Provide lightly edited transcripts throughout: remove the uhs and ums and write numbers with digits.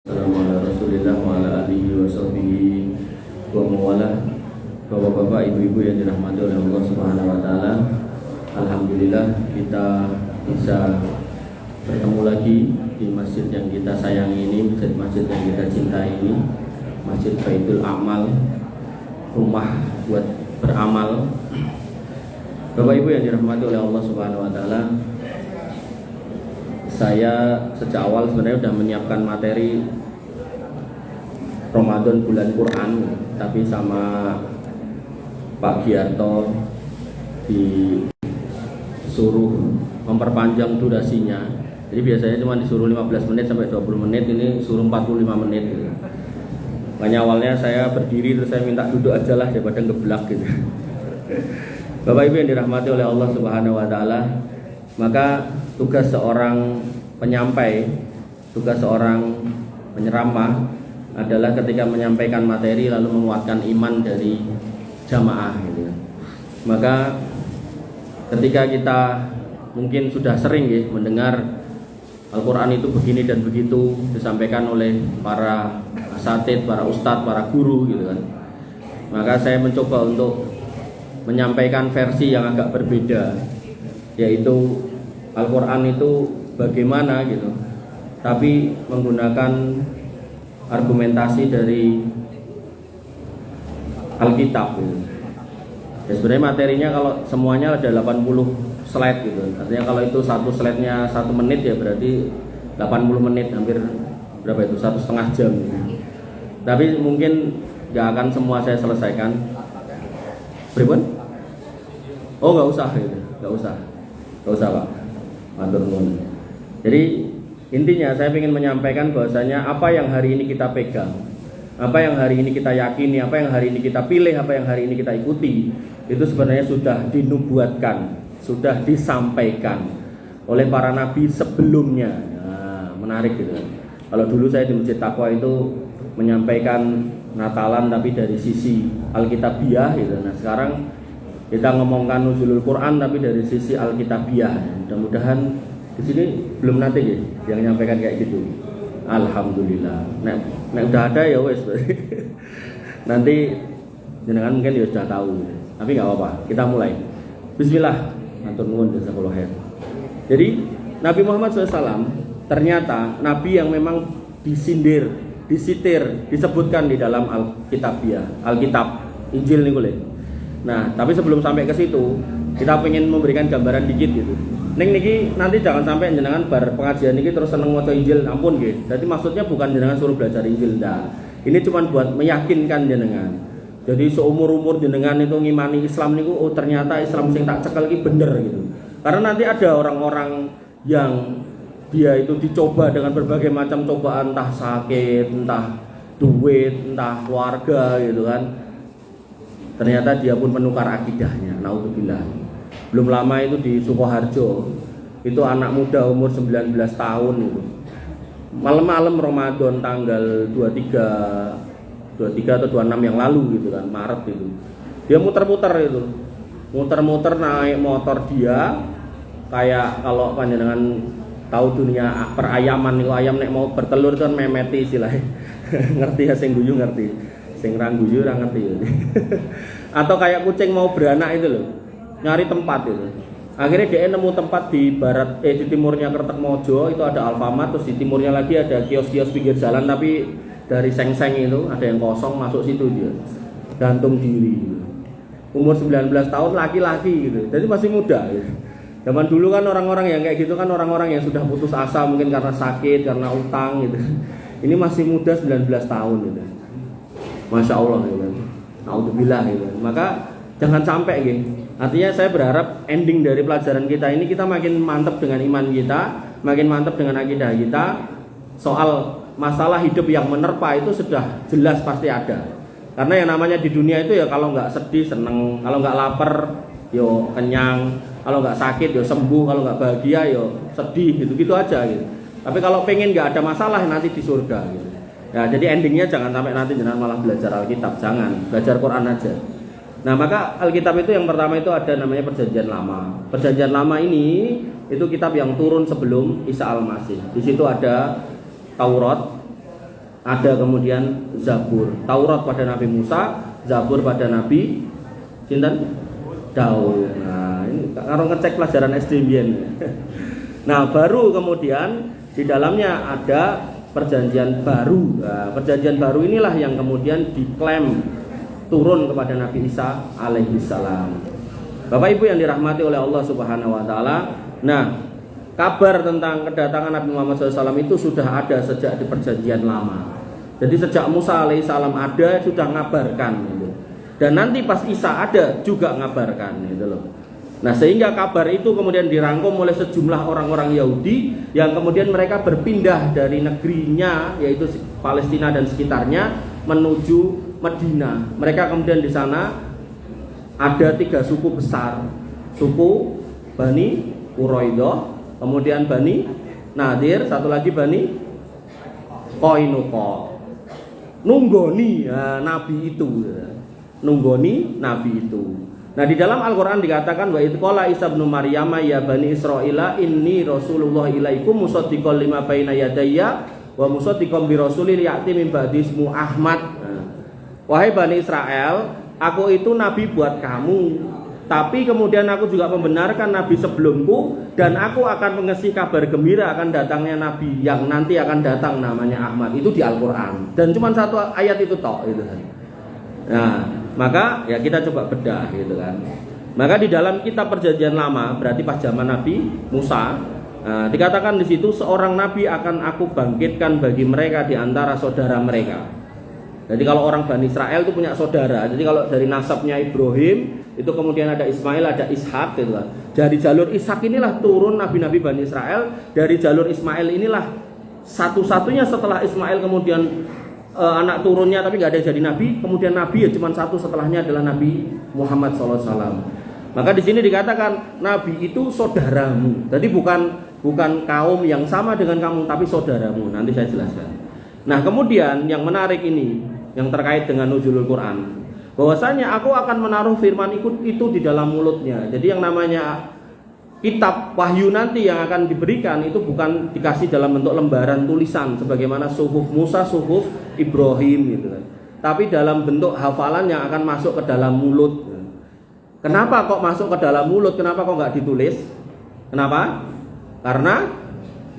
Assalamualaikum Rasulillah wa ala alihi wa sahbihi wa mawalah. Bapak-bapak, ibu-ibu yang dirahmati oleh Allah Subhanahu wa taala. Alhamdulillah kita bisa bertemu lagi di masjid yang kita sayangi ini, masjid yang kita cintai ini, Masjid Baitul Amal, rumah buat beramal. Bapak Ibu yang dirahmati oleh Allah Subhanahu wa taala, saya sejak awal sebenarnya sudah menyiapkan materi Ramadan bulan Quran, tapi sama Pak Giarto disuruh memperpanjang durasinya. Jadi biasanya cuma disuruh 15 menit sampai 20 menit, ini suruh 45 menit gitu. Makanya awalnya saya berdiri terus saya minta duduk aja lah daripada ngeblak gitu. Bapak Ibu yang dirahmati oleh Allah Subhanahu wa taala, maka tugas seorang penyampai, tugas seorang penyeramah adalah ketika menyampaikan materi lalu menguatkan iman dari jamaah gitu. Maka ketika kita mungkin sudah sering ya mendengar Al-Quran itu begini dan begitu disampaikan oleh para asatidz, para ustadz, para guru gitu kan. Maka saya mencoba untuk menyampaikan versi yang agak berbeda, yaitu Al-Quran itu bagaimana gitu, tapi menggunakan argumentasi dari Alkitab gitu. Ya sebenarnya materinya kalau semuanya ada 80 slide gitu. Artinya kalau itu satu slide-nya 1 menit ya berarti 80 menit, hampir berapa itu, 1,5 jam gitu. Tapi mungkin gak akan semua saya selesaikan. Beribun? Oh gak usah gitu, gak usah Pak, matur nuwun. Jadi intinya saya ingin menyampaikan bahwasanya apa yang hari ini kita pegang, apa yang hari ini kita yakini, apa yang hari ini kita pilih, apa yang hari ini kita ikuti, itu sebenarnya sudah dinubuatkan, sudah disampaikan oleh para nabi sebelumnya. Nah, menarik gitu. Kalau dulu saya di Masjid Taqwa itu menyampaikan Natalan tapi dari sisi Alkitabiah gitu. Nah sekarang kita ngomongkan nuzulul Quran tapi dari sisi Alkitabiah. Mudah-mudahan di sini belum nanti ya yang menyampaikan kayak gitu. Alhamdulillah. Nek udah ada ya wes. Nanti jenengan mungkin ya sudah tahu. Tapi nggak apa-apa. Kita mulai. Bismillah. Matur nuwun jazakallahu khair. Jadi Nabi Muhammad SAW ternyata nabi yang memang disindir, disitir, disebutkan di dalam Alkitabiah, Alkitab, Injil nih boleh. Nah, tapi sebelum sampai ke situ, kita pengen memberikan gambaran dikit gitu. Neng niki nanti jangan sampai jenengan bar pengajian niki terus seneng maca Injil, ampun nggih. Jadi maksudnya bukan jenengan suruh belajar Injil dah. Ini cuma buat meyakinkan jenengan. Jadi seumur-umur jenengan itu ngimani Islam niku, oh ternyata Islam sing tak cekel iki bener gitu. Karena nanti ada orang-orang yang dia itu dicoba dengan berbagai macam cobaan, entah sakit, entah duit, entah keluarga gitu kan. Ternyata dia pun menukar akidahnya. Naudzubillah. Belum lama itu di Sukoharjo, itu anak muda umur 19 tahun itu. Malam-malam Ramadan tanggal 23 atau 26 yang lalu gitu kan, Maret itu. Dia muter-muter itu. Muter-muter naik motor dia kayak kalau panjenengan tahu dunia perayaman niku, ayam nek mau bertelur kan memeti istilahnya. Ngerti ya, sing guyu ngerti, sing ra guyu ra ngerti. Atau kayak kucing mau beranak itu loh, nyari tempat itu. Akhirnya dia nemu tempat di barat di timurnya Kertekmojo itu ada Alfamart, terus di timurnya lagi ada kios-kios pinggir jalan tapi dari seng-seng itu ada yang kosong, masuk situ dia. Gantung diri. Umur 19 tahun, laki-laki gitu. Jadi masih muda gitu. Zaman dulu kan orang-orang yang kayak gitu kan orang-orang yang sudah putus asa mungkin karena sakit, karena utang gitu. Ini masih muda 19 tahun gitu. Masya Allah gitu. Naudzubillah gitu. Maka jangan sampai gitu. Artinya saya berharap ending dari pelajaran kita ini kita makin mantap dengan iman kita, makin mantap dengan akidah kita. Soal masalah hidup yang menerpa itu sudah jelas pasti ada. Karena yang namanya di dunia itu ya kalau nggak sedih seneng, kalau nggak lapar yo kenyang, kalau nggak sakit yo sembuh, kalau nggak bahagia yo sedih, gitu aja gitu. Tapi kalau pengen nggak ada masalah nanti di surga gitu. Ya jadi endingnya jangan sampai nanti jangan malah belajar Alkitab, jangan belajar Quran aja. Nah maka Alkitab itu yang pertama itu ada namanya Perjanjian Lama. Perjanjian Lama ini itu kitab yang turun sebelum Isa Al-Masih. Di situ ada Taurat, ada kemudian Zabur. Taurat pada Nabi Musa, Zabur pada Nabi sinten? Daud. Nah, ini kalau ngecek pelajaran SD mbiyen. Nah, baru kemudian di dalamnya ada perjanjian baru. Nah, perjanjian baru inilah yang kemudian diklaim turun kepada Nabi Isa alaihi salam. Bapak Ibu yang dirahmati oleh Allah Subhanahu wa taala. Nah, kabar tentang kedatangan Nabi Muhammad SAW itu sudah ada sejak di perjanjian lama. Jadi sejak Musa alaihissalam ada sudah ngabarkan gitu. Dan nanti pas Isa ada juga ngabarkan gitu loh. Nah, sehingga kabar itu kemudian dirangkum oleh sejumlah orang-orang Yahudi yang kemudian mereka berpindah dari negerinya yaitu Palestina dan sekitarnya menuju Madinah. Mereka kemudian di sana ada 3 suku besar. Suku Bani Quraidah, kemudian Bani Nadir, satu lagi Bani Qainuqa. Nunggoni nabi itu. Nunggoni nabi itu. Nah, di dalam Al-Qur'an dikatakan wa idz qala Isa ibnu Maryam ya bani Israila inni rasulullah ilaikum musaddiqan lima baina yadayya wa musaddiqan bi rasulil ya'ti min ba'di ismu Ahmad. Wahai Bani Israel, aku itu nabi buat kamu. Tapi kemudian aku juga membenarkan nabi sebelumku dan aku akan mengasih kabar gembira akan datangnya nabi yang nanti akan datang namanya Ahmad. Itu di Al-Qur'an. Dan cuma satu ayat itu tok gitu kan. Nah, maka ya kita coba bedah gitu kan. Maka di dalam kitab perjanjian lama berarti pas zaman Nabi Musa, dikatakan di situ seorang nabi akan aku bangkitkan bagi mereka di antara saudara mereka. Jadi kalau orang Bani Israel itu punya saudara. Jadi kalau dari nasabnya Ibrahim itu kemudian ada Ismail, ada Ishak gitu kan. Dari jalur Ishak inilah turun nabi-nabi Bani Israel. Dari jalur Ismail inilah satu-satunya setelah Ismail kemudian anak turunnya tapi nggak ada jadi nabi. Kemudian nabi ya cuma satu setelahnya adalah Nabi Muhammad SAW. Maka di sini dikatakan nabi itu saudaramu. Jadi bukan kaum yang sama dengan kamu tapi saudaramu. Nanti saya jelaskan. Nah, kemudian yang menarik ini yang terkait dengan nuzulul Quran, bahwasanya aku akan menaruh firman itu di dalam mulutnya. Jadi yang namanya kitab wahyu nanti yang akan diberikan itu bukan dikasih dalam bentuk lembaran tulisan sebagaimana suhuf Musa, suhuf Ibrahim gitu kan. Tapi dalam bentuk hafalan yang akan masuk ke dalam mulut. Kenapa kok masuk ke dalam mulut? Kenapa kok nggak ditulis? Kenapa? Karena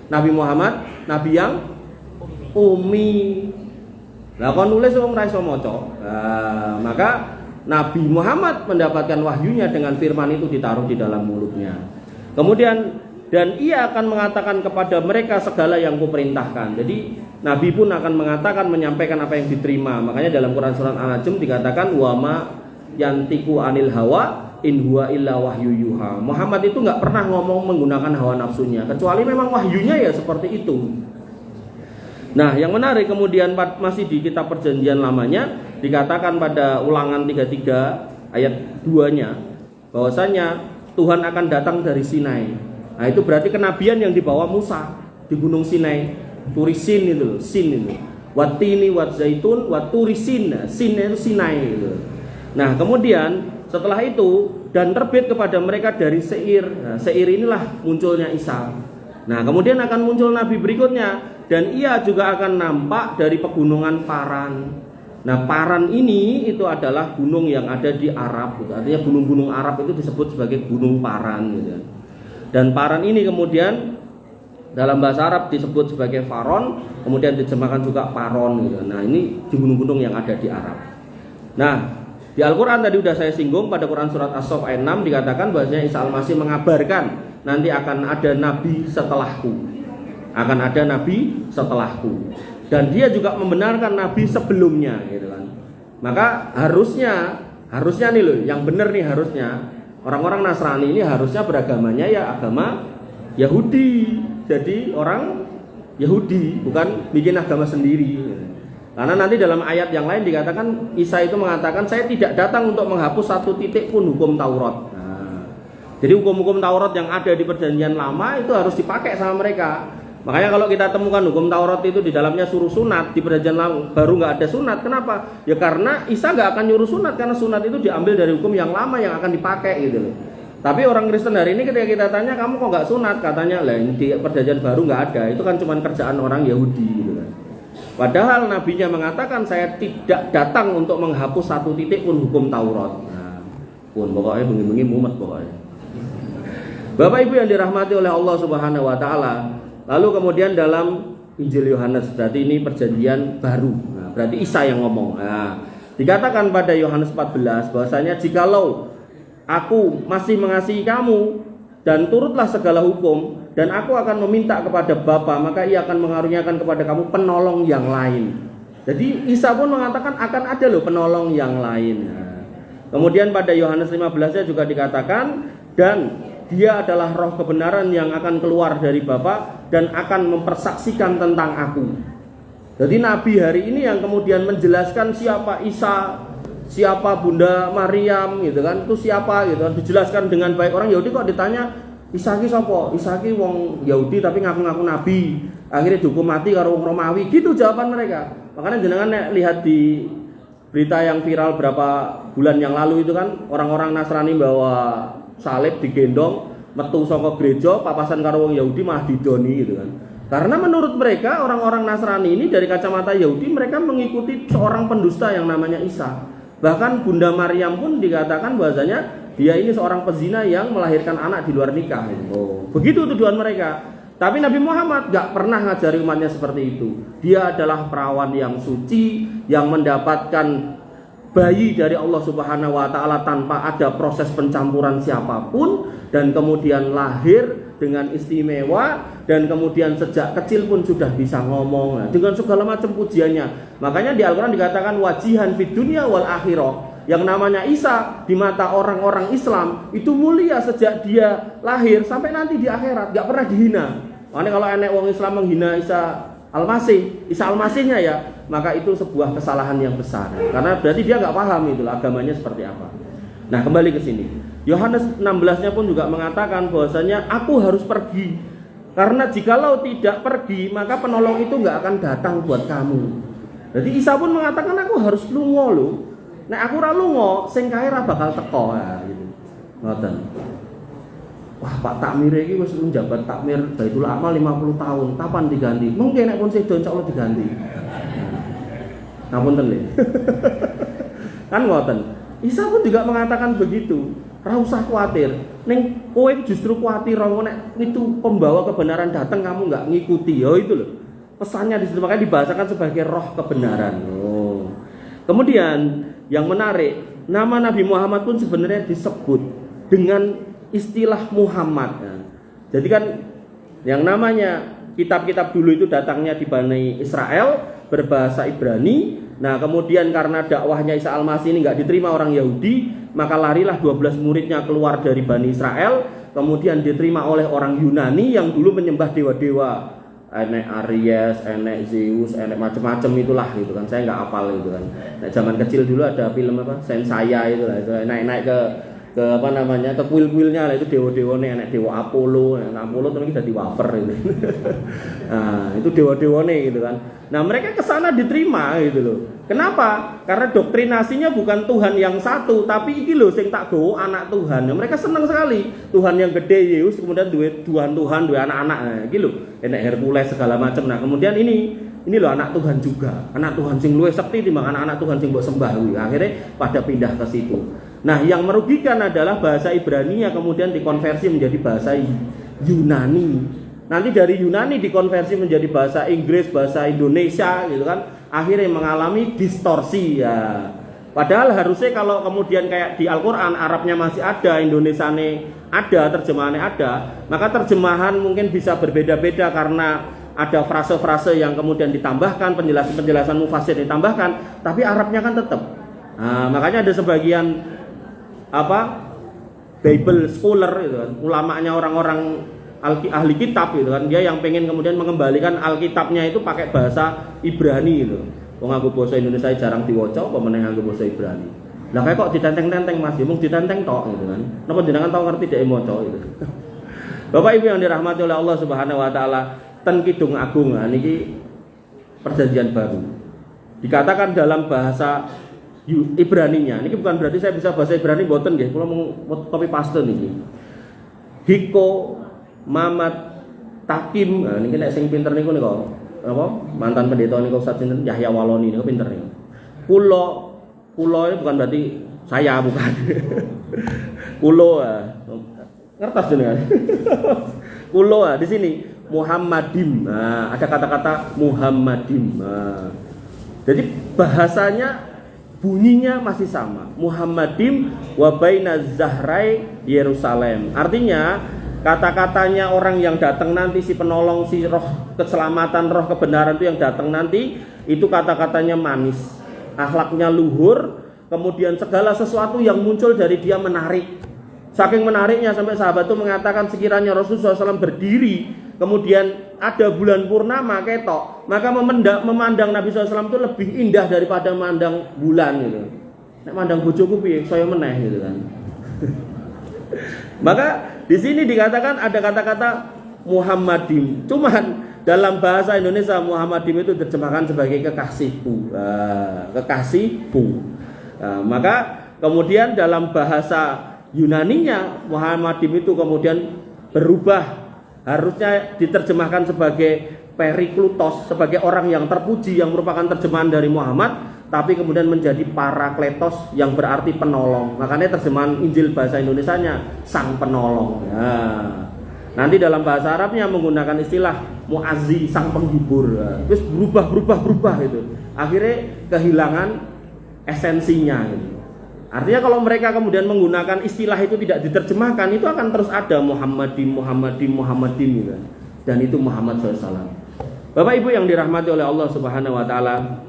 Nabi Muhammad nabi yang umi. Lah kon nulis wong ra iso maca. Maka Nabi Muhammad mendapatkan wahyunya dengan firman itu ditaruh di dalam mulutnya. Kemudian dan ia akan mengatakan kepada mereka segala yang kuperintahkan. Jadi Nabi pun akan mengatakan menyampaikan apa yang diterima. Makanya dalam Quran surat An-Najm dikatakan wa ma yantiqu anil hawa in huwa illa wahyu yuha. Muhammad itu enggak pernah ngomong menggunakan hawa nafsunya kecuali memang wahyunya ya seperti itu. Nah, yang menarik kemudian masih di kitab perjanjian lamanya dikatakan pada Ulangan 33 ayat 2-nya bahwasanya Tuhan akan datang dari Sinai. Nah, itu berarti kenabian yang dibawa Musa di Gunung Sinai. Turisin itu loh, sin itu. Watini wat zaitun wat turisin. Sin itu Sinai itu. Nah, kemudian setelah itu dan terbit kepada mereka dari Seir. Nah, Seir inilah munculnya Isa. Nah, kemudian akan muncul nabi berikutnya dan ia juga akan nampak dari pegunungan Paran. Nah, Paran ini itu adalah gunung yang ada di Arab gitu. Artinya gunung-gunung Arab itu disebut sebagai gunung Paran gitu. Dan Paran ini kemudian dalam bahasa Arab disebut sebagai Faron, kemudian diterjemahkan juga Paron gitu. Nah, ini di gunung-gunung yang ada di Arab. Nah, di Al-Qur'an tadi sudah saya singgung pada Quran surat As-Saff ayat 6 dikatakan bahwasanya Isa Al-Masih mengabarkan nanti akan ada nabi setelahku. Akan ada nabi setelahku. Dan dia juga membenarkan nabi sebelumnya gitu kan. Maka harusnya nih loh, yang benar nih harusnya orang-orang Nasrani ini harusnya beragamanya ya agama Yahudi. Jadi orang Yahudi, bukan bikin agama sendiri gitu. Karena nanti dalam ayat yang lain dikatakan Isa itu mengatakan saya tidak datang untuk menghapus satu titik pun hukum Taurat. Jadi hukum-hukum Taurat yang ada di perjanjian lama itu harus dipakai sama mereka. Makanya kalau kita temukan hukum Taurat itu di dalamnya suruh sunat, di perjanjian lama baru nggak ada sunat. Kenapa? Ya karena Isa nggak akan nyuruh sunat karena sunat itu diambil dari hukum yang lama yang akan dipakai gitu loh. Tapi orang Kristen hari ini ketika kita tanya kamu kok nggak sunat, katanya lah di perjanjian baru nggak ada. Itu kan cuma kerjaan orang Yahudi gitu kan. Padahal nabinya mengatakan saya tidak datang untuk menghapus satu titik pun hukum Taurat. Nah, pun pokoknya bengi-bengi mumet pokoknya. Bapak Ibu yang dirahmati oleh Allah Subhanahu wa taala. Lalu kemudian dalam Injil Yohanes, berarti ini perjanjian baru. Nah, berarti Isa yang ngomong. Nah, dikatakan pada Yohanes 14 bahwasanya jikalau aku masih mengasihi kamu dan turutlah segala hukum, dan aku akan meminta kepada Bapa, maka ia akan mengaruniakan kepada kamu penolong yang lain. Jadi Isa pun mengatakan akan ada loh penolong yang lain. Nah, kemudian pada Yohanes 15-nya juga dikatakan, dan dia adalah roh kebenaran yang akan keluar dari Bapa dan akan mempersaksikan tentang aku. Jadi Nabi hari ini yang kemudian menjelaskan siapa Isa, siapa Bunda Maryam gitu kan, itu siapa gitu kan, dijelaskan dengan baik. Orang Yahudi kok ditanya Isa ki sapa? Isa ki wong Yahudi tapi ngaku-ngaku nabi. Akhirnya dihukum mati karo wong Romawi. Gitu jawaban mereka. Makanya jenengan lihat di berita yang viral berapa bulan yang lalu itu kan, orang-orang Nasrani bawa salib digendong metu saka gereja, papasan karo wong Yahudi malah didoni gitu kan. Karena menurut mereka orang-orang Nasrani ini dari kacamata Yahudi mereka mengikuti seorang pendusta yang namanya Isa. Bahkan Bunda Maryam pun dikatakan bahwasanya dia ini seorang pezina yang melahirkan anak di luar nikah. Oh, begitu tuduhan mereka. Tapi Nabi Muhammad gak pernah ngajari umatnya seperti itu. Dia adalah perawan yang suci, yang mendapatkan bayi dari Allah Subhanahu wa taala tanpa ada proses pencampuran siapapun, dan kemudian lahir dengan istimewa, dan kemudian sejak kecil pun sudah bisa ngomong dengan segala macam pujiannya. Makanya di Al-Qur'an dikatakan wajihan fid dunya wal akhirah. Yang namanya Isa di mata orang-orang Islam itu mulia sejak dia lahir sampai nanti di akhirat, gak pernah dihina. Makanya kalau enek wong Islam menghina Isa Al-Masihnya ya, maka itu sebuah kesalahan yang besar. Karena berarti dia gak paham itu agamanya seperti apa. Nah, kembali ke sini. Yohanes 16-nya pun juga mengatakan bahwasanya aku harus pergi. Karena jikalau tidak pergi, maka penolong itu gak akan datang buat kamu. Jadi Isa pun mengatakan aku harus lunga loh. Nek aku ora lunga, sing kae ora bakal teko ya gitu. Ngoten. Wah, Pak Takmir iki wis menjabat takmir Baitul Amal 50 tahun. Kapan diganti? Mungkin nek pun sedo insyaallah diganti. Ngapunten le. Kan ngoten. Isa pun juga mengatakan begitu. Ora usah khawatir. Ning kowe justru khawatir nek itu pembawa kebenaran datang kamu enggak ngikuti. Ya itu loh. Pesannya di situ makanya dibahasakan sebagai roh kebenaran. Oh. Kemudian yang menarik, nama Nabi Muhammad pun sebenarnya disebut dengan istilah Muhammad. Jadi kan yang namanya kitab-kitab dulu itu datangnya di Bani Israel berbahasa Ibrani. Nah kemudian karena dakwahnya Isa Al-Masih ini nggak diterima orang Yahudi, maka larilah 12 muridnya keluar dari Bani Israel. Kemudian diterima oleh orang Yunani yang dulu menyembah dewa-dewa. Enek Aries, enek Zeus, enek macam-macam itulah gitu kan. Saya nggak hafal itu kan. Nah, zaman kecil dulu ada film apa? Sensaya itulah itu naik-naik ke apa namanya? Ke kuil-kuilnya lah itu dewa-dewane, enek dewa Apollo, Apollo terus jadi wafer itu. Nah, itu dewa-dewane gitu kan. Nah, mereka ke sana diterima gitu loh. Kenapa? Karena doktrinasinya bukan Tuhan yang satu, tapi iki lho sing tak gowo anak Tuhan. Nah, mereka senang sekali. Tuhan yang gede Yesus, kemudian Tuhan, dua anak-anak. Nah, iki lho, enek Hercules segala macam. Nah, kemudian ini loh anak Tuhan juga. Anak Tuhan sing luwih sekti timbang anak-anak Tuhan sing mbok sembah kuwi. Akhirnya pada pindah ke situ. Nah, yang merugikan adalah bahasa Ibrani yang kemudian dikonversi menjadi bahasa Yunani. Nanti dari Yunani dikonversi menjadi bahasa Inggris, bahasa Indonesia gitu kan. Akhirnya mengalami distorsi ya. Padahal harusnya kalau kemudian kayak di Al-Qur'an Arabnya masih ada, Indonesiane ada, terjemahannya ada, maka terjemahan mungkin bisa berbeda-beda karena ada frase-frase yang kemudian ditambahkan, penjelasan-penjelasan mufasir ditambahkan, tapi Arabnya kan tetap. Nah, makanya ada sebagian Bible scholar gitu kan, ulamanya orang-orang ahli kitab gitu kan, dia yang pengen kemudian mengembalikan Alkitabnya itu pakai bahasa Ibrani gitu. Wong nganggo basa Indonesia jarang diwaca, apa meneh nganggo basa Ibrani. Lah kayak kok ditenteng-tenteng Mas, mung ditenteng tok gitu kan. Napa jenengan tau ngerti dhek maca gitu. Bapak Ibu yang dirahmati oleh Allah Subhanahu wa taala, ten Kidung Agung niki perjanjian baru. Dikatakan dalam bahasa Ibraninya, niki bukan berarti saya bisa bahasa Ibrani mboten nggih, kula mau copy paste niki. Hiko Mamat Takim, nah, ini nek sing pinter niku nika apa mantan pendeta niku Ustaz sinten Yahya Waloni niku pinter niku. Kulo ini bukan berarti saya bukan. Kulo ngertos jenengan. Kulo di sini Muhammadim. Nah, ada kata-kata Muhammadim. Nah, jadi bahasanya bunyinya masih sama. Muhammadim wa baina Zahrai Yerusalem. Artinya kata-katanya orang yang datang nanti, si penolong, si roh keselamatan, roh kebenaran itu yang datang nanti, itu kata-katanya manis, akhlaknya luhur, kemudian segala sesuatu yang muncul dari dia menarik. Saking menariknya sampai sahabat itu mengatakan sekiranya Rasulullah SAW berdiri, kemudian ada bulan purnama ketok, maka memandang Nabi SAW itu lebih indah daripada memandang bulan gitu. Nek mandang bojoku piye saya meneh gitu kan. Maka di sini dikatakan ada kata-kata Muhammadim. Cuman dalam bahasa Indonesia Muhammadim itu diterjemahkan sebagai kekasihku. Kekasihku. Maka kemudian dalam bahasa Yunaninya Muhammadim itu kemudian berubah, harusnya diterjemahkan sebagai Periklutos, sebagai orang yang terpuji, yang merupakan terjemahan dari Muhammad, tapi kemudian menjadi Parakletos yang berarti penolong. Makanya terjemahan Injil bahasa Indonesianya sang penolong. Nanti dalam bahasa Arabnya menggunakan istilah muazzi, sang penghibur. Terus berubah itu. Akhirnya kehilangan esensinya gitu. Artinya kalau mereka kemudian menggunakan istilah itu tidak diterjemahkan, itu akan terus ada Muhammadim gitu. Dan itu Muhammad SAW. Bapak Ibu yang dirahmati oleh Allah Subhanahu wa taala.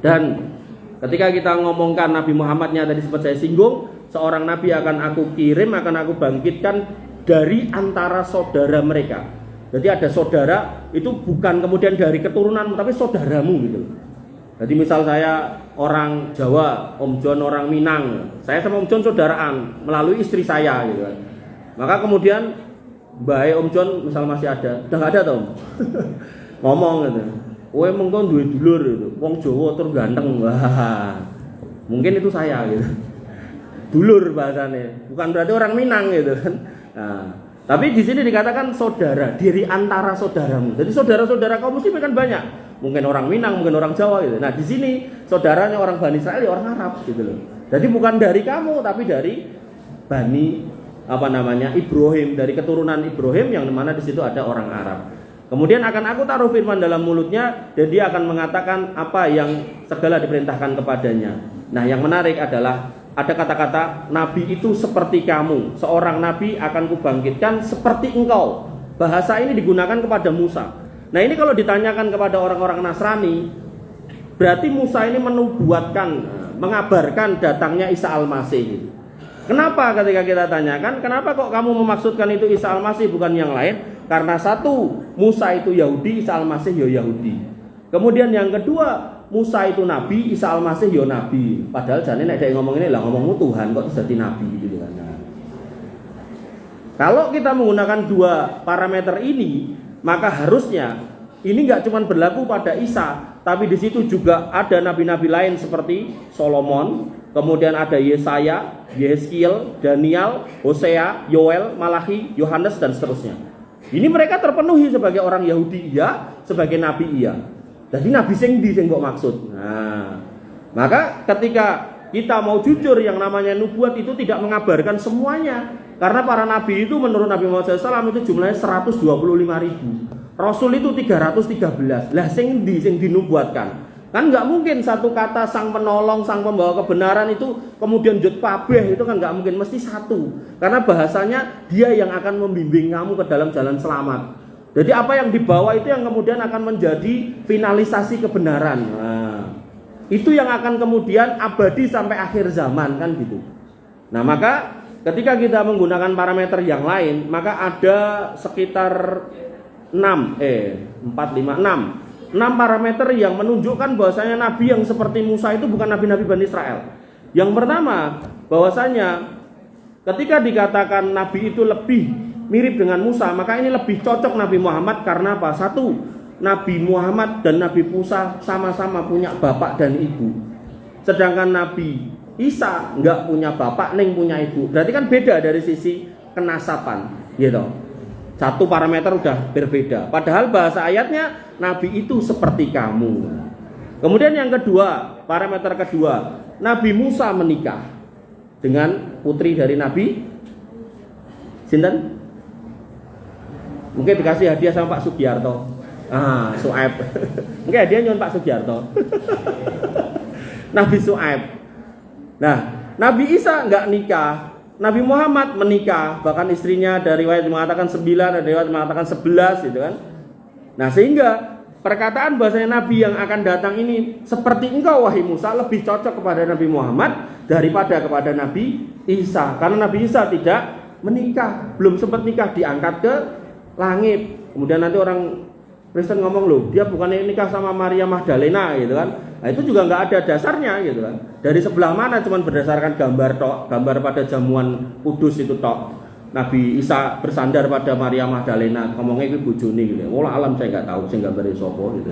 Dan ketika kita ngomongkan Nabi Muhammadnya tadi sempat saya singgung, seorang nabi akan aku kirim, akan aku bangkitkan dari antara saudara mereka. Jadi ada saudara itu bukan kemudian dari keturunan, tapi saudaramu gitu. Jadi misal saya orang Jawa, Om John orang Minang, saya sama Om John saudaraan melalui istri saya gitu kan. Maka kemudian bae Om John misal masih ada, udah nggak ada Tom. Ngomong gitu. Kowe mengko duwe dulur gitu. Wong Jawa tur ganteng. Wah. Mungkin itu saya gitu. Dulur bahasanya. Bukan berarti orang Minang gitu kan. Nah, tapi di sini dikatakan saudara, diri antara saudaramu. Jadi saudara-saudara kaum muslim kan banyak. Mungkin orang Minang, mungkin orang Jawa gitu. Nah, di sini saudaranya orang Bani Israel, orang Arab gitu loh. Jadi bukan dari kamu, tapi dari Bani Ibrahim, dari keturunan Ibrahim yang mana di situ ada orang Arab. Kemudian akan aku taruh firman dalam mulutnya dan dia akan mengatakan apa yang segala diperintahkan kepadanya. Nah, yang menarik adalah ada kata-kata nabi itu seperti kamu. Seorang nabi akan kubangkitkan seperti engkau. Bahasa ini digunakan kepada Musa. Nah, ini kalau ditanyakan kepada orang-orang Nasrani, berarti Musa ini menubuatkan, mengabarkan datangnya Isa Al-Masih. Kenapa ketika kita tanyakan, kenapa kok kamu memaksudkan itu Isa Al-Masih bukan yang lain? Karena satu, Musa itu Yahudi, Isa Al-Masih ya Yahudi. Kemudian yang kedua, Musa itu nabi, Isa Al-Masih ya nabi. Padahal jane nek dhek ngomong ini lah ngomongmu Tuhan kok jadi nabi gitu kan. Nah, kalau kita menggunakan dua parameter ini, maka harusnya ini enggak cuma berlaku pada Isa, tapi di situ juga ada nabi-nabi lain seperti Solomon, kemudian ada Yesaya, Yeskiel, Daniel, Hosea, Yoel, Malachi, Yohanes dan seterusnya. Ini mereka terpenuhi sebagai orang Yahudi iya, sebagai nabi iya. Jadi nabi sing ndi sing kok maksud. Nah, maka ketika kita mau jujur yang namanya nubuat itu tidak mengabarkan semuanya. Karena para nabi itu menurut Nabi Muhammad SAW itu jumlahnya 125.000. Rasul itu 313. Lah sing ndi sing dinubuatkan? Kan nggak mungkin satu kata sang penolong, sang pembawa kebenaran itu kemudian jut kabeh, itu kan nggak mungkin, mesti satu. Karena bahasanya dia yang akan membimbing kamu ke dalam jalan selamat. Jadi apa yang dibawa itu yang kemudian akan menjadi finalisasi kebenaran. Nah, itu yang akan kemudian abadi sampai akhir zaman kan gitu. Nah, maka ketika kita menggunakan parameter yang lain, maka ada sekitar 6 parameter yang menunjukkan bahwasanya nabi yang seperti Musa itu bukan nabi-nabi Bani Israel. Yang pertama, bahwasanya ketika dikatakan nabi itu lebih mirip dengan Musa, maka ini lebih cocok Nabi Muhammad karena apa? Satu, Nabi Muhammad dan Nabi Musa sama-sama punya bapak dan ibu. Sedangkan Nabi Isa enggak punya bapak, neng punya ibu. Berarti kan beda dari sisi kenasaban, gitu. Satu parameter udah berbeda. Padahal bahasa ayatnya Nabi itu seperti kamu. Kemudian yang kedua, parameter kedua, Nabi Musa menikah dengan putri dari Nabi sinten? Mungkin dikasih hadiah sama Pak Sugiarto. Su'aib. Mungkin hadiah nyuwun Pak Sugiarto. Nabi Su'aib. Nah, Nabi Isa enggak nikah. Nabi Muhammad menikah, bahkan istrinya dari riwayat mengatakan 9, ada riwayat mengatakan 11 gitu kan. Nah, sehingga perkataan bahasanya Nabi yang akan datang ini seperti engkau wahai Musa lebih cocok kepada Nabi Muhammad daripada kepada Nabi Isa. Karena Nabi Isa tidak menikah, belum sempat nikah, diangkat ke langit. Kemudian nanti orang Kristen ngomong, loh dia bukannya nikah sama Maria Magdalena gitu kan. Nah itu juga nggak ada dasarnya gitu kan. Dari sebelah mana, cuman berdasarkan gambar tok, gambar pada jamuan kudus itu tok. Nabi Isa bersandar pada Maria Magdalena, ngomongnya itu bojone gitu. Wallah alam saya nggak tahu, saya nggak beri sopo gitu.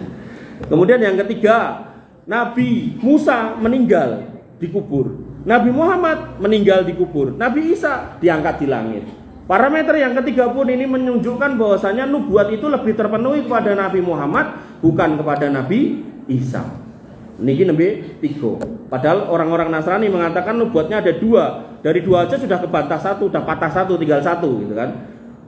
Kemudian yang ketiga, Nabi Musa meninggal dikubur. Nabi Muhammad meninggal dikubur. Nabi Isa diangkat di langit. Parameter yang ketiga pun ini menunjukkan bahwasanya nubuat itu lebih terpenuhi kepada Nabi Muhammad, bukan kepada Nabi Isa. Niki nembe 3. Padahal orang-orang Nasrani mengatakan nubuatnya ada 2. Dari 2 aja sudah kebantah 1, sudah patah 1, tinggal 1 gitu kan.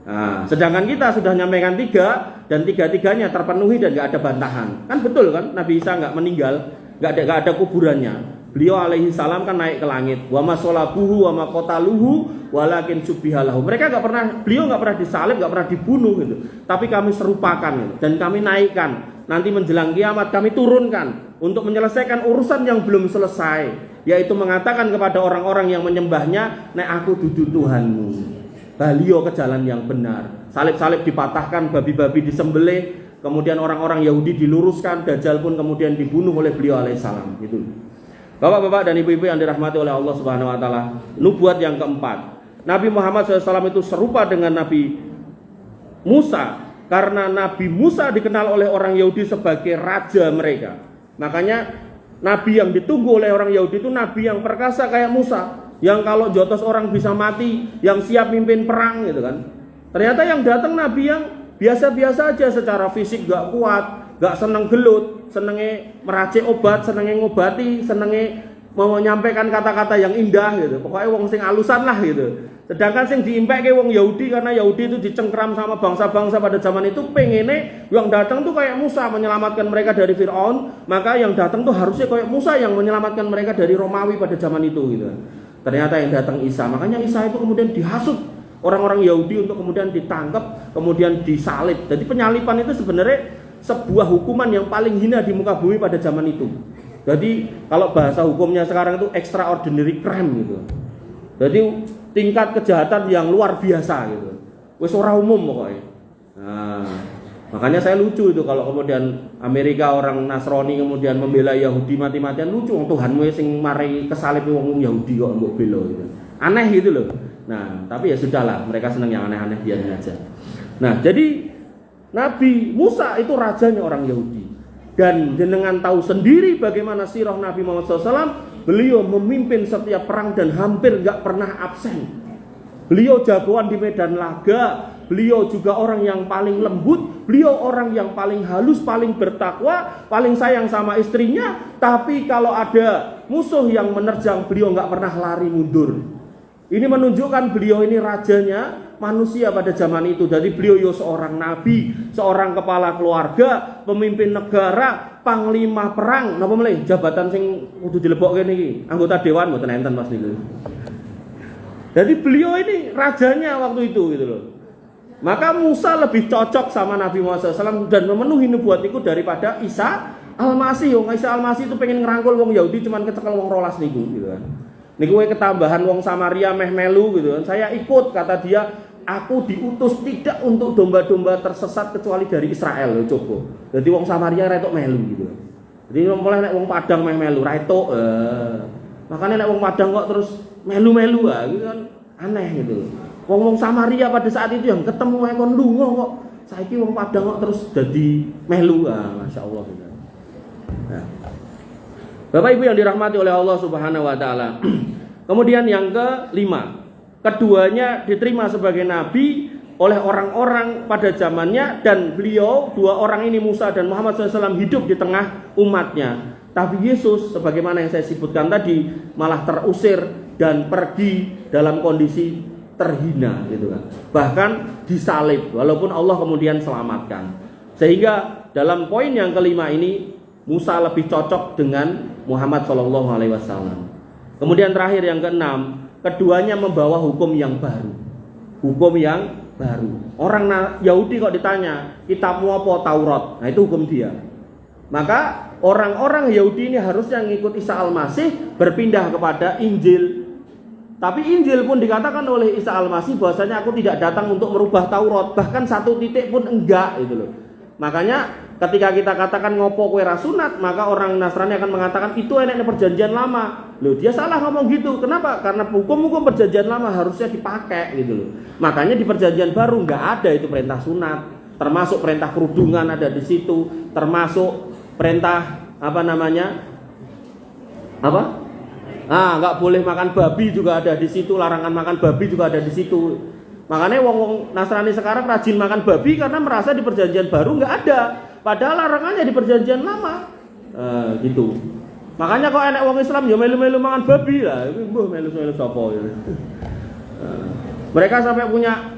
Nah, sedangkan kita sudah nyampaikan 3 dan 3-tiganya terpenuhi dan nggak ada bantahan. Kan betul kan? Nabi Isa nggak meninggal, nggak ada kuburannya. Beliau alaihi salam kan naik ke langit. Wa masolabuhu wa makotaluhu walakin subbihalahu. Beliau nggak pernah disalib, nggak pernah dibunuh gitu. Tapi kami serupakan gitu. Dan kami naikkan. Nanti menjelang kiamat kami turunkan untuk menyelesaikan urusan yang belum selesai, yaitu mengatakan kepada orang-orang yang menyembahnya, nek aku dudu Tuhanmu. Beliau ke jalan yang benar. Salib-salib dipatahkan, babi-babi disembelih, kemudian orang-orang Yahudi diluruskan, Dajjal pun kemudian dibunuh oleh beliau alaihissalam gitu. Bapak-bapak dan ibu-ibu yang dirahmati oleh Allah Subhanahu wa taala, nubuat yang keempat. Nabi Muhammad SAW itu serupa dengan Nabi Musa karena Nabi Musa dikenal oleh orang Yahudi sebagai raja mereka. Makanya nabi yang ditunggu oleh orang Yahudi itu nabi yang perkasa kayak Musa, yang kalau jotos orang bisa mati, yang siap mimpin perang gitu kan. Ternyata yang datang nabi yang biasa-biasa aja secara fisik, gak kuat, gak seneng gelut, senenge meracik obat, senenge ngobati, senenge mau menyampaikan kata-kata yang indah gitu. Pokoknya wong sing alusan lah gitu. Sedangkan sing diimpeke wong Yahudi, karena Yahudi itu dicengkram sama bangsa-bangsa pada zaman itu, pengennya yang datang tuh kayak Musa menyelamatkan mereka dari Fir'aun. Maka yang datang tuh harusnya kayak Musa yang menyelamatkan mereka dari Romawi pada zaman itu gitu. Ternyata yang datang Isa. Makanya Isa itu kemudian dihasut orang-orang Yahudi untuk kemudian ditangkap, kemudian disalib. Jadi penyalipan itu sebenarnya sebuah hukuman yang paling hina di muka bumi pada zaman itu. Jadi kalau bahasa hukumnya sekarang itu extraordinary crime gitu. Jadi tingkat kejahatan yang luar biasa gitu. Wis ora umum pokoknya. Nah, makanya saya lucu itu kalau kemudian Amerika orang Nasrani kemudian membela Yahudi mati-matian, lucu. Tuhanmu sing mari kesalib wong Yahudi kok mbok bela gitu. Aneh gitu loh. Nah, tapi ya sudahlah, mereka senang yang aneh-aneh biarin aja. Nah, jadi Nabi Musa itu rajanya orang Yahudi. Dan jenengan tahu sendiri bagaimana sirah Nabi Muhammad SAW. Beliau memimpin setiap perang dan hampir gak pernah absen. Beliau jagoan di medan laga. Beliau juga orang yang paling lembut. Beliau orang yang paling halus, paling bertakwa, paling sayang sama istrinya. Tapi kalau ada musuh yang menerjang, beliau gak pernah lari mundur. Ini menunjukkan beliau ini rajanya manusia pada zaman itu. Jadi beliau yo seorang nabi, seorang kepala keluarga, pemimpin negara, panglima perang. Napa meneh jabatan sing kudu dilebokke niki? Anggota dewan mboten enten Mas niku. Jadi beliau ini rajanya waktu itu gitu loh. Maka Musa lebih cocok sama Nabi Muhammad SAW dan memenuhi nubuat itu daripada Isa Al-Masih. Wong Isa Al-Masih itu pengen ngerangkul wong Yahudi cuman kecekel wong 12 niku gitu kan. Niku ketambahan wong Samaria meh melu gitu kan. Saya ikut, kata dia, aku diutus tidak untuk domba-domba tersesat kecuali dari Israel. Coba. Jadi wong Samaria retok melu gitu. Jadi mulai nek wong Padang meh melu retok. Makanya nek wong Padang kok terus melu-melu gitu kan aneh gitu. Wong Samaria pada saat itu yang ketemu ekon lunga kok. Saiki wong Padang kok terus jadi melu. Masya Allah gitu. Nah. Bapak Ibu yang dirahmati oleh Allah Subhanahu wa taala. Kemudian yang kelima, keduanya diterima sebagai nabi oleh orang-orang pada zamannya, dan beliau, dua orang ini, Musa dan Muhammad SAW, hidup di tengah umatnya. Tapi Yesus, sebagaimana yang saya sebutkan tadi, malah terusir dan pergi dalam kondisi terhina gitu kan. Bahkan disalib, walaupun Allah kemudian selamatkan. Sehingga dalam poin yang kelima ini, Musa lebih cocok dengan Muhammad SAW. Kemudian terakhir yang keenam, keduanya membawa hukum yang baru. Hukum yang baru. Orang Yahudi kok ditanya, kitabmu apa? Taurat. Nah itu hukum dia. Maka orang-orang Yahudi ini harusnya ngikut Isa Al-Masih, berpindah kepada Injil. Tapi Injil pun dikatakan oleh Isa Al-Masih bahwasanya aku tidak datang untuk merubah Taurat, bahkan satu titik pun enggak gitu loh. Makanya ketika kita katakan ngopo kowe ra sunat, maka orang Nasrani akan mengatakan itu enaknya perjanjian lama. Loh, dia salah ngomong gitu. Kenapa? Karena hukum-hukum perjanjian lama harusnya dipakai gitu loh. Makanya di perjanjian baru enggak ada itu perintah sunat, termasuk perintah kerudungan ada di situ, termasuk perintah nggak boleh makan babi juga ada di situ, larangan makan babi juga ada di situ. Makanya wong Nasrani sekarang rajin makan babi karena merasa di perjanjian baru nggak ada, padahal larangannya di perjanjian lama. Gitu. Makanya kok enek wong Islam ya melu-melu makan babi lah, mbuh melu-melu sapa ya. Mereka sampai punya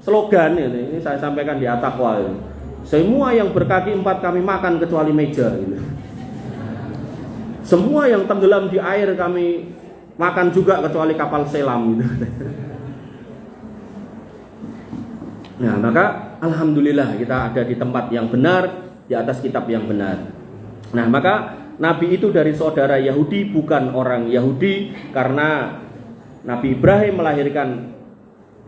slogan ini saya sampaikan di At-Taqwa ini. Semua yang berkaki 4 kami makan kecuali meja gitu. Semua yang tenggelam di air kami makan juga kecuali kapal selam gitu. Nah, maka alhamdulillah kita ada di tempat yang benar, di atas kitab yang benar. Nah, maka Nabi itu dari saudara Yahudi, bukan orang Yahudi, karena Nabi Ibrahim melahirkan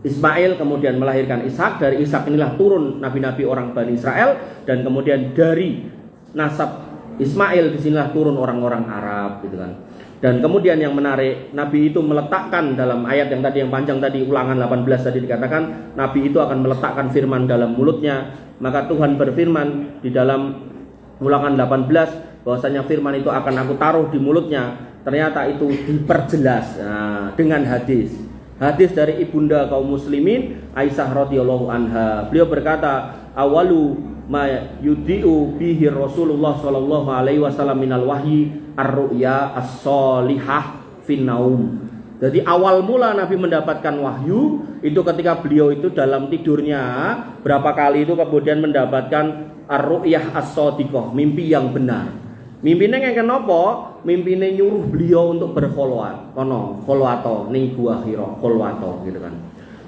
Ismail, kemudian melahirkan Ishak. Dari Ishak inilah turun nabi-nabi orang Bani Israel, dan kemudian dari nasab Ismail disinilah turun orang-orang Arab gitu kan. Dan kemudian yang menarik, Nabi itu meletakkan dalam ayat yang tadi yang panjang tadi, Ulangan 18 tadi dikatakan, Nabi itu akan meletakkan firman dalam mulutnya. Maka Tuhan berfirman di dalam Ulangan 18 bahwasanya firman itu akan aku taruh di mulutnya. Ternyata itu diperjelas dengan hadis. Hadis dari ibunda kaum muslimin Aisyah radhiyallahu anha. Beliau berkata, awalu ma yudiu bihi Rasulullah sallallahu alaihi wasallam minal wahyi ar-ru'ya as-solihah fin naum. Jadi awal mula Nabi mendapatkan wahyu itu ketika beliau itu dalam tidurnya, berapa kali itu kemudian mendapatkan ar-ru'yah as-sadiqah, mimpi yang benar. Mimpine ngeken napa? Mimpine nyuruh beliau untuk berkholwat. Kono, kholwato ning Gua Hira, kholwato gitu kan.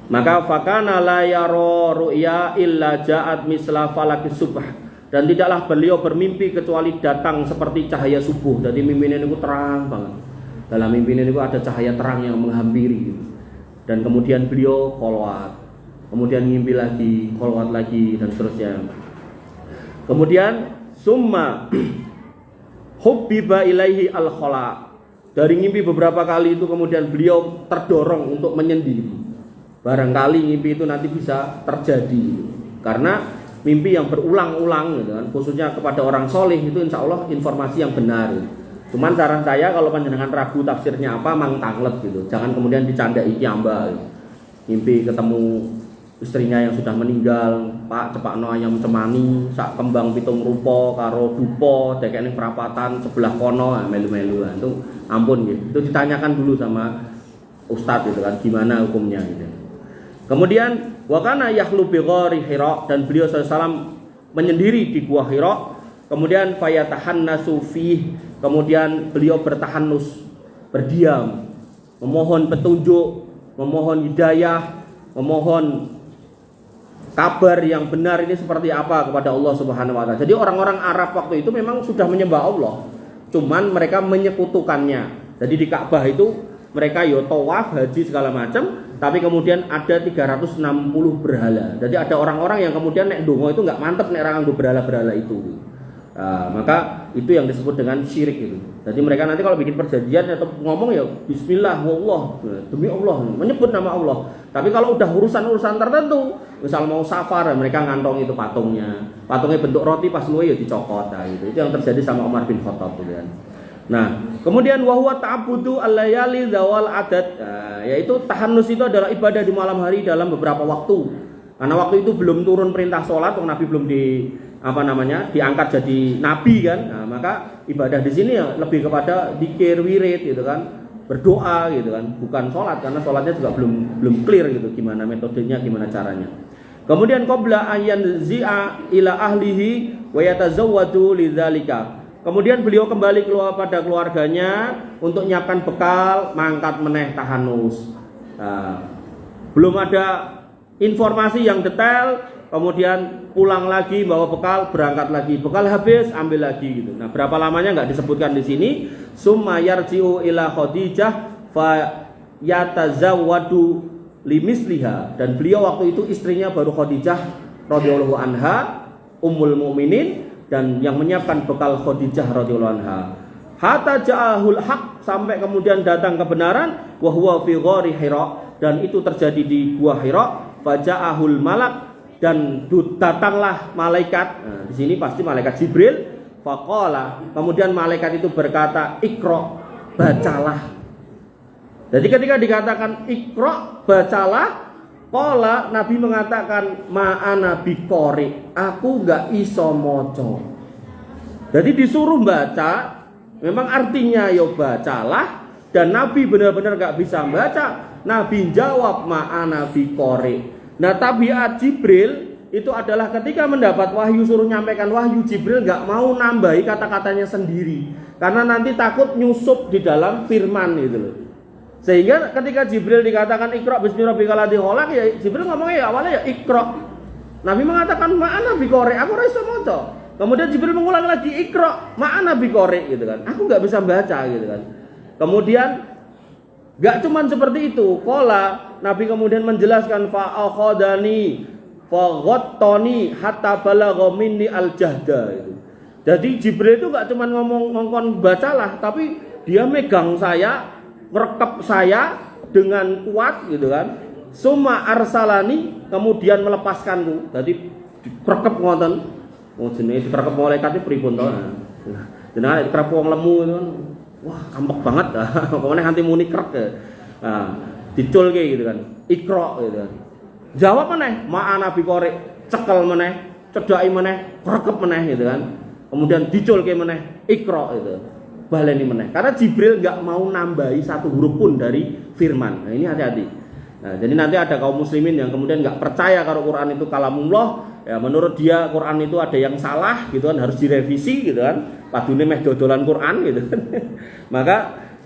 Maka fakana la yara ru'ya illa ja'at misla falakis subh. Dan tidaklah beliau bermimpi kecuali datang seperti cahaya subuh. Jadi mimpine niku terang banget. Dalam mimpine niku ada cahaya terang yang menghampiri. Dan kemudian beliau kholwat. Kemudian mimpi lagi, kholwat lagi dan seterusnya. Kemudian summa hubbiba ilaihi al-khala. Dari mimpi beberapa kali itu kemudian beliau terdorong untuk menyendiri. Barangkali mimpi itu nanti bisa terjadi. Karena mimpi yang berulang-ulang gitu kan, khususnya kepada orang soleh itu insya Allah informasi yang benar. Cuman saran saya kalau panjenengan ragu tafsirnya apa, mang tanglet gitu. Jangan kemudian dicandai kiamba. Gitu. Mimpi ketemu istrinya yang sudah meninggal, Pak cepakno ayam cemani, sak kembang pitung rupa karo dupa dekene perapatan sebelah kono, melu-melu itu ampun gitu. Itu ditanyakan dulu sama ustadz gitu kan, gimana hukumnya gitu. Kemudian wakana yakhlu bi ghari Hira, dan beliau SAW menyendiri di Gua Hira. Kemudian fayatahannasu fih, kemudian beliau bertahanus, berdiam, memohon petunjuk, memohon hidayah, memohon kabar yang benar ini seperti apa kepada Allah Subhanahu wa taala. Jadi orang-orang Arab waktu itu memang sudah menyembah Allah, cuman mereka menyekutukannya. Jadi di Ka'bah itu mereka yo tawaf, haji segala macam, tapi kemudian ada 360 berhala. Jadi ada orang-orang yang kemudian nek ndonga itu enggak mantep nek ra nganggo berhala-berhala itu. Maka itu yang disebut dengan syirik itu. Jadi mereka nanti kalau bikin perjanjian atau ngomong ya bismillah wallah, demi Allah, menyebut nama Allah. Tapi kalau udah urusan-urusan tertentu, misal mau safar, mereka ngantong itu patungnya. Patungnya bentuk roti pas luwe ya dicokot. Nah, itu yang terjadi sama Umar bin Khattab gitu kan. Nah, kemudian wahwa ta'budu al-layali zawal adat, yaitu tahannus itu adalah ibadah di malam hari dalam beberapa waktu. Karena waktu itu belum turun perintah sholat, Nabi belum diangkat jadi nabi kan. Nah, maka ibadah di sini ya lebih kepada dzikir, wirid gitu kan, berdoa gitu kan, bukan sholat, karena sholatnya juga belum clear gitu gimana metodenya, gimana caranya. Kemudian qabla ayyan zi'a ila ahlihi wa yatazawwadu lidzalika. Kemudian beliau kembali keluar pada keluarganya untuk nyiapkan bekal, mangkat meneh tahanus. Nah, belum ada informasi yang detail, kemudian pulang lagi bawa bekal, berangkat lagi, bekal habis ambil lagi gitu. Nah, berapa lamanya nggak disebutkan di sini. Summa yarji'u ila Khadijah fa yatazawwadu limisliha, dan beliau waktu itu istrinya baru Khadijah radhiyallahu anha ummul mukminin, dan yang menyiapkan bekal Khadijah radhiyallahu anha. Hatta ja'ahul haq, sampai kemudian datang kebenaran, wa huwa fi ghari Hira, dan itu terjadi di gua Hira. Faja'ahul malak, dan datanglah malaikat. Nah, di sini pasti malaikat Jibril. Faqala, kemudian malaikat itu berkata, Iqra, bacalah. Jadi ketika dikatakan Iqra, bacalah, qala, Nabi mengatakan ma'ana biqori, aku enggak iso maca. Jadi disuruh baca, memang artinya ya bacalah, dan Nabi benar-benar enggak bisa baca. Nabi jawab ma'ana biqori. Nah, tabiat Jibril itu adalah ketika mendapat wahyu, suruh nyampaikan wahyu, Jibril nggak mau nambahi kata-katanya sendiri, karena nanti takut nyusup di dalam firman gitu loh. Sehingga ketika Jibril dikatakan Iqra bismi rabbikal ladzi khalaq, ya Jibril ngomongnya ya awalnya ya Iqra. Nabi mengatakan ma'ana biqori, aku ora iso maca. Kemudian Jibril mengulang lagi Iqra ma'ana biqori gitu kan. Aku nggak bisa baca gitu kan. Kemudian gak cuman seperti itu. Qala, Nabi kemudian menjelaskan fa'akhadani faghattani hatta balagha minni al-jahda itu. Jadi Jibril itu gak cuman ngomong bacalah, tapi dia megang saya, merekep saya dengan kuat gitu kan. Summa arsalani, kemudian melepaskanku. Jadi direkep ngoten. Oh jenenge direkep malaikat iki pripun to? Nah, jenenge direkep wong lemu itu kan. Wah, kampek banget. Pokoknya nanti muni krek ya. Nah, diculke gitu kan. Iqra gitu kan. Jawab meneh, ma'ana biqori, cekel meneh, cedhaki meneh, rekep meneh gitu kan. Kemudian diculke meneh, Iqra gitu. Baleni meneh. Karena Jibril enggak mau nambahi satu huruf pun dari firman. Nah, ini hati-hati. Nah, jadi nanti ada kaum muslimin yang kemudian enggak percaya kalau Quran itu kalamullah. Ya, menurut dia Quran itu ada yang salah gitu kan, harus direvisi gitu kan. Padune meh dodolan Quran gitu kan. Maka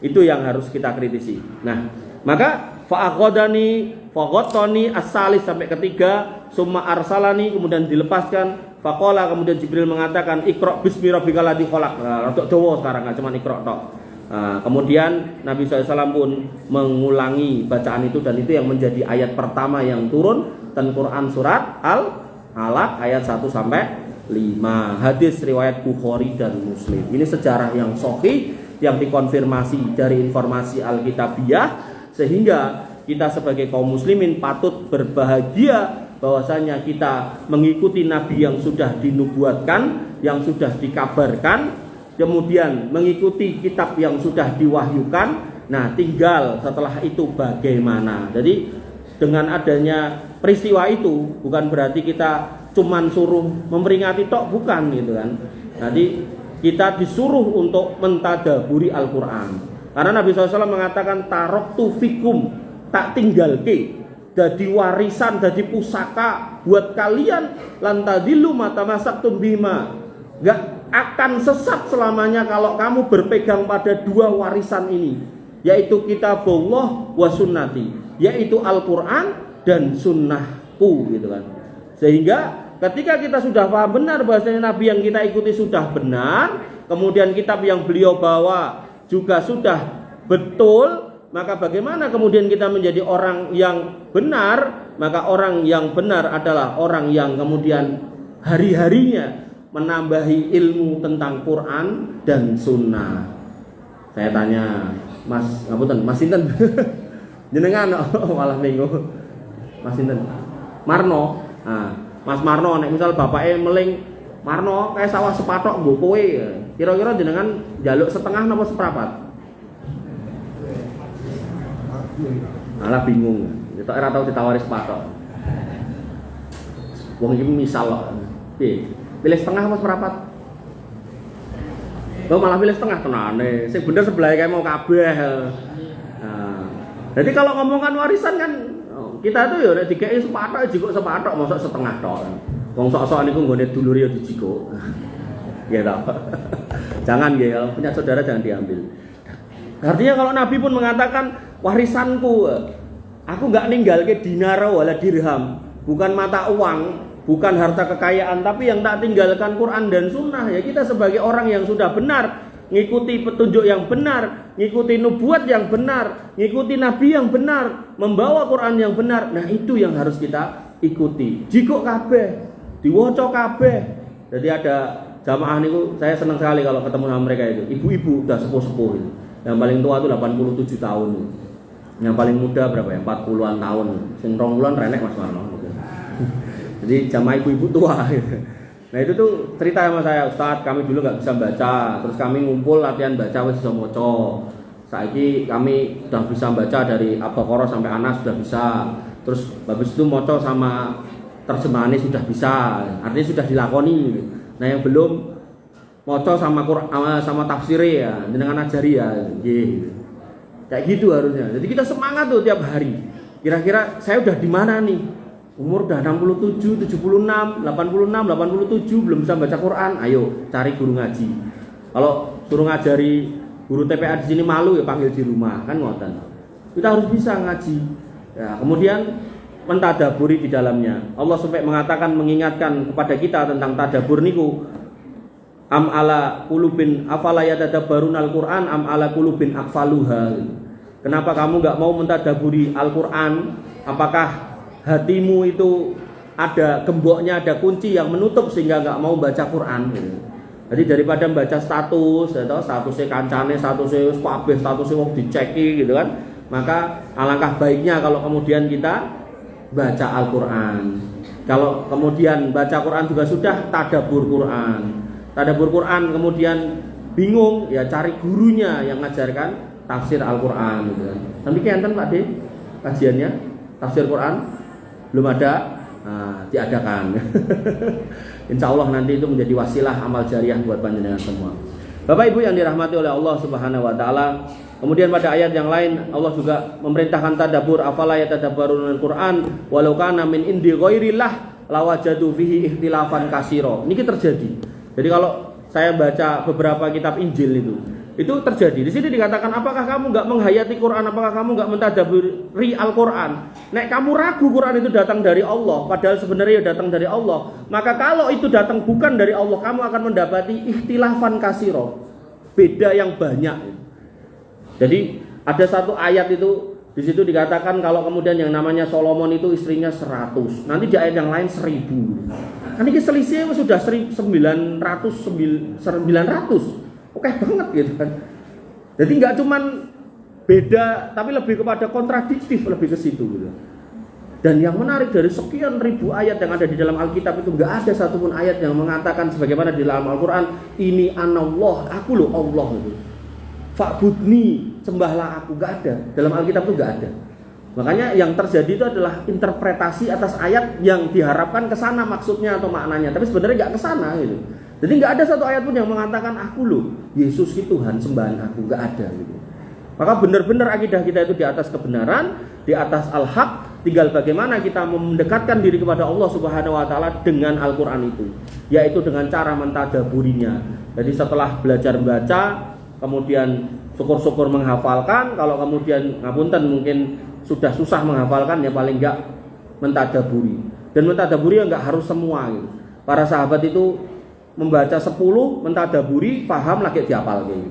itu yang harus kita kritisi. Nah, maka fa'aqadani faghattani as-salis sampai ketiga, summa arsalani, kemudian dilepaskan. Faqala, kemudian Jibril mengatakan Iqra bismi rabbikal ladzi khalaq. Nah, rodok dawa sekarang enggak cuma Iqra tok. Nah, kemudian Nabi SAW pun mengulangi bacaan itu, dan itu yang menjadi ayat pertama yang turun dan Quran surat Al-Alaq ayat 1 sampai 5. Hadis riwayat Bukhari dan Muslim. Ini sejarah yang sahih yang dikonfirmasi dari informasi Alkitabiah, sehingga kita sebagai kaum muslimin patut berbahagia bahwasanya kita mengikuti nabi yang sudah dinubuatkan, yang sudah dikabarkan, kemudian mengikuti kitab yang sudah diwahyukan. Nah, tinggal setelah itu bagaimana. Jadi dengan adanya peristiwa itu bukan berarti kita cuman suruh memperingati tok, bukan gitu kan. Jadi kita disuruh untuk mentadaburi Al-Qur'an. Karena Nabi SAW mengatakan taroktu fikum, tak tinggalke, jadi warisan, jadi pusaka buat kalian, lantadilu matamasaktum bima, gak akan sesat selamanya kalau kamu berpegang pada dua warisan ini, yaitu kitabullah wa sunnati, yaitu Al-Quran dan sunnahku gitu kan. Sehingga ketika kita sudah paham benar bahwasanya Nabi yang kita ikuti sudah benar, kemudian kitab yang beliau bawa juga sudah betul, maka bagaimana kemudian kita menjadi orang yang benar? Maka orang yang benar adalah orang yang kemudian hari-harinya menambahi ilmu tentang Quran dan Sunnah. Saya tanya, Mas, ngapunten, Mas sinten? Jenengan malah minggu. Mas sinten? Marno. Nah, Mas Marno, nek misal bapake meling Marno kayak sawah sepatok nggo kowe. Kira-kira jenengan njaluk setengah napa seprapat? Malah bingung. Kita ora tau ditawari sepatok. Wong iki misal kok. Pilih setengah apa seperempat? Kok malah pilih setengah tenane. Sing bener sebelah kayak mau kabeh. Nah, jadi kalau ngomongkan warisan kan kita itu ya nek dikeki sepatok jikok sepatok mosok setengah tok. Wong sok-sokan niku nggone dulur ya dijikok. Ya tau. Jangan ya, kalau punya saudara jangan diambil. Artinya kalau Nabi pun mengatakan warisanku, aku nggak ninggalke dinar wala dirham, bukan mata uang, bukan harta kekayaan, tapi yang tak tinggalkan Quran dan Sunnah. Ya kita sebagai orang yang sudah benar, ngikuti petunjuk yang benar, ngikuti nubuat yang benar, ngikuti Nabi yang benar, membawa Quran yang benar. Nah itu yang harus kita ikuti. Jikok kabeh, diwoco kabeh. Jadi ada jamaah niku, saya senang sekali kalau ketemu sama mereka itu. Ibu-ibu udah sepuh-sepuh itu. Yang paling tua itu 87 tahun. Yang paling muda berapa ya? 40-an tahun. Sing 20-an renek Mas Marno. Jadi jamaah ibu-ibu tua. Nah itu tuh cerita sama saya, Ustadz, kami dulu nggak bisa baca, terus kami ngumpul latihan baca wis iso maca. Saiki kami udah bisa baca dari Al-Baqarah sampai Anas sudah bisa. Terus habis itu maca sama terjemahannya sudah bisa. Artinya sudah dilakoni. Nah yang belum maca sama Quran sama tafsirnya ya, jenengan ajari ya. Nggih. Kayak gitu harusnya. Jadi kita semangat tuh tiap hari. Kira-kira saya udah di mana nih? Umur udah 67, 76, 86, 87 belum bisa baca Quran. Ayo cari guru ngaji. Kalau suruh ngajari guru TPA di sini malu ya panggil di rumah, kan ngoten. Kita harus bisa ngaji. Ya, kemudian mentadaburi di dalamnya. Allah sampai mengatakan mengingatkan kepada kita tentang tadabur niku. Am ala qulubin afala yatadabbarunal Quran am ala qulubin aqfaluha. Kenapa kamu enggak mau mentadaburi Al-Qur'an? Apakah hatimu itu ada gemboknya, ada kunci yang menutup sehingga enggak mau baca Quran gitu. Jadi daripada membaca status atau statusnya kancane, statusnya kabeh, statusnya wong diceki gitu kan. Maka alangkah baiknya kalau kemudian kita baca Al-Qur'an. Kalau kemudian baca Quran juga sudah tadabbur Quran. Tadabbur Quran kemudian bingung ya cari gurunya yang ngajarkan tafsir Al-Qur'an gitu kan. Tapi enten Pak De kajiannya tafsir Quran belum ada, diadakan. Insya Allah nanti itu menjadi wasilah amal jariah buat panjenengan semua. Bapak Ibu yang dirahmati oleh Allah Subhanahu wa taala. Kemudian pada ayat yang lain Allah juga memerintahkan tadabbur, afala yatadabbarunal Qur'an walau kana min indi ghairillah lawajadu fihi ikhtilafan katsira. Ini terjadi. Jadi kalau saya baca beberapa kitab Injil itu terjadi. Di sini dikatakan apakah kamu enggak menghayati Quran, apakah kamu enggak mentadabburi Al-Qur'an? Nek kamu ragu Quran itu datang dari Allah, padahal sebenarnya datang dari Allah, maka kalau itu datang bukan dari Allah, kamu akan mendapati ikhtilafan katsira. Beda yang banyak. Jadi ada satu ayat itu di situ dikatakan kalau kemudian yang namanya Solomon itu istrinya 100. Nanti di ayat yang lain 1000. Kan ini selisihnya sudah 900. Oke banget gitu kan. Jadi nggak cuman beda, tapi lebih kepada kontradiktif, lebih ke situ gitu. Dan yang menarik dari sekian ribu ayat yang ada di dalam Alkitab itu nggak ada satupun ayat yang mengatakan sebagaimana di dalam Al-Quran ini anallah, aku loh Allah gitu. Fa'budni, sembahlah aku, nggak ada. Dalam Alkitab itu nggak ada. Makanya yang terjadi itu adalah interpretasi atas ayat yang diharapkan ke sana maksudnya atau maknanya, tapi sebenarnya nggak ke sana gitu. Jadi nggak ada satu ayat pun yang mengatakan aku loh Yesus itu Tuhan sembahan aku, nggak ada gitu. Maka benar-benar akidah kita itu di atas kebenaran, di atas al-haq. Tinggal bagaimana kita mendekatkan diri kepada Allah Subhanahu wa taala dengan Al-Qur'an itu, yaitu dengan cara mentadaburinya. Jadi setelah belajar membaca, kemudian syukur-syukur menghafalkan, kalau kemudian ngapunten mungkin sudah susah menghafalkan ya paling enggak mentadaburi. Dan mentadaburi enggak harus semua gitu. Para sahabat itu membaca 10, mentadaburi, paham lagi dihafal gitu.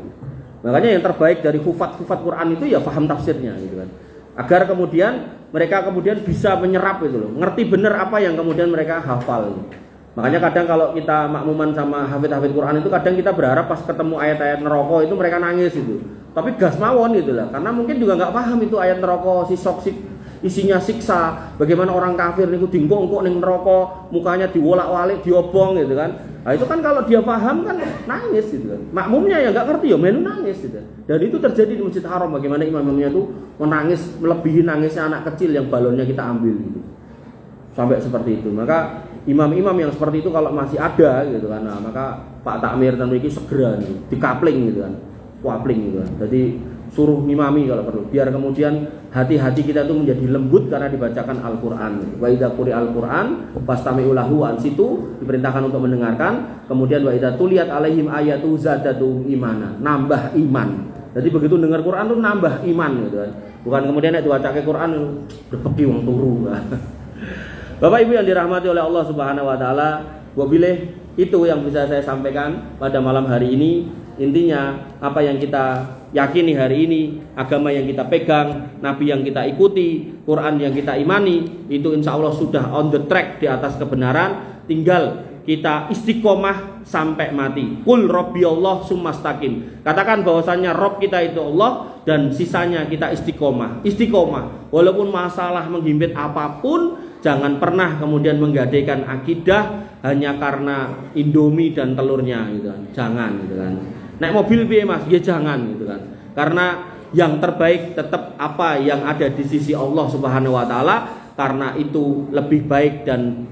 Makanya yang terbaik dari hufat Quran itu ya paham tafsirnya gitu kan. Agar kemudian mereka kemudian bisa menyerap itu loh, ngerti benar apa yang kemudian mereka hafal. Makanya kadang kalau kita makmuman sama hafid-hafid Quran itu kadang kita berharap pas ketemu ayat-ayat neraka itu mereka nangis itu. Tapi gas mawon gitu lah, karena mungkin juga nggak paham itu ayat neraka isinya siksa, bagaimana orang kafir niku dingkok-engkok ning neraka, mukanya diwolak-walik, diobong gitu kan. Nah itu kan kalau dia paham kan nangis gitu kan. Makmumnya ya nggak ngerti ya melu nangis gitu. Dan itu terjadi di Masjid Haram, bagaimana imamnya itu menangis melebihi nangisnya anak kecil yang balonnya kita ambil gitu. Sampai seperti itu. Maka imam-imam yang seperti itu kalau masih ada gitu kan, nah, maka Pak Takmir dan memiliki segera dikapling gitu kan, wapling gitu kan. Jadi suruh ngimami kalau perlu, biar kemudian hati-hati kita itu menjadi lembut karena dibacakan Al-Quran. Wa idza quri'al Qur'an fastami'u lahu ansitu, diperintahkan untuk mendengarkan. Kemudian wa idza tuliyat alaihim ayatu zadatu imana, nambah iman. Jadi begitu dengar Quran tuh nambah iman gitu kan. Bukan kemudian nek diwacake Quran berpeki wong turu. Bapak Ibu yang dirahmati oleh Allah Subhanahu wa taala, gua pilih itu yang bisa saya sampaikan pada malam hari ini. Intinya apa yang kita yakini hari ini, agama yang kita pegang, nabi yang kita ikuti, Quran yang kita imani, itu insya Allah sudah on the track di atas kebenaran. Tinggal kita istiqomah sampai mati. Qul rabbi Allah summastaqim. Katakan bahwasannya Rob kita itu Allah dan sisanya kita istiqomah. Istiqomah walaupun masalah menghimpit apapun, jangan pernah kemudian menggadaikan akidah hanya karena Indomie dan telurnya gitu kan. Jangan gitu kan. Naik mobil piye Mas? Ya jangan gitu kan. Karena yang terbaik tetap apa yang ada di sisi Allah Subhanahu wa taala, karena itu lebih baik dan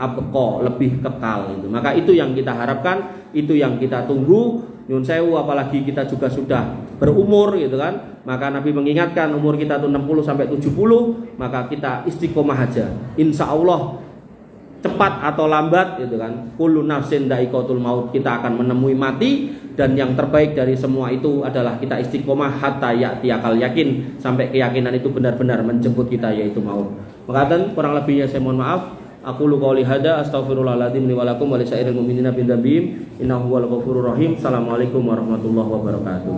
lebih kekal gitu. Maka itu yang kita harapkan, itu yang kita tunggu. Nyun sewu, apalagi kita juga sudah berumur gitu kan. Maka Nabi mengingatkan umur kita tuh 60 sampai 70, maka kita istiqomah aja. Insya Allah cepat atau lambat gitu kan, kullu nafsin dha'iqatul maut, kita akan menemui mati. Dan yang terbaik dari semua itu adalah kita istiqomah hatta ya'tiyakal yakin, sampai keyakinan itu benar-benar menjemput kita, yaitu maut. Maka kurang lebihnya saya mohon maaf. Aku lu qouli hada astaghfirullahaladzim li wa lakum wa li sairil mu'minina bin dzambihim innahu huwal ghafurur rahim. Assalamualaikum warahmatullahi wabarakatuh.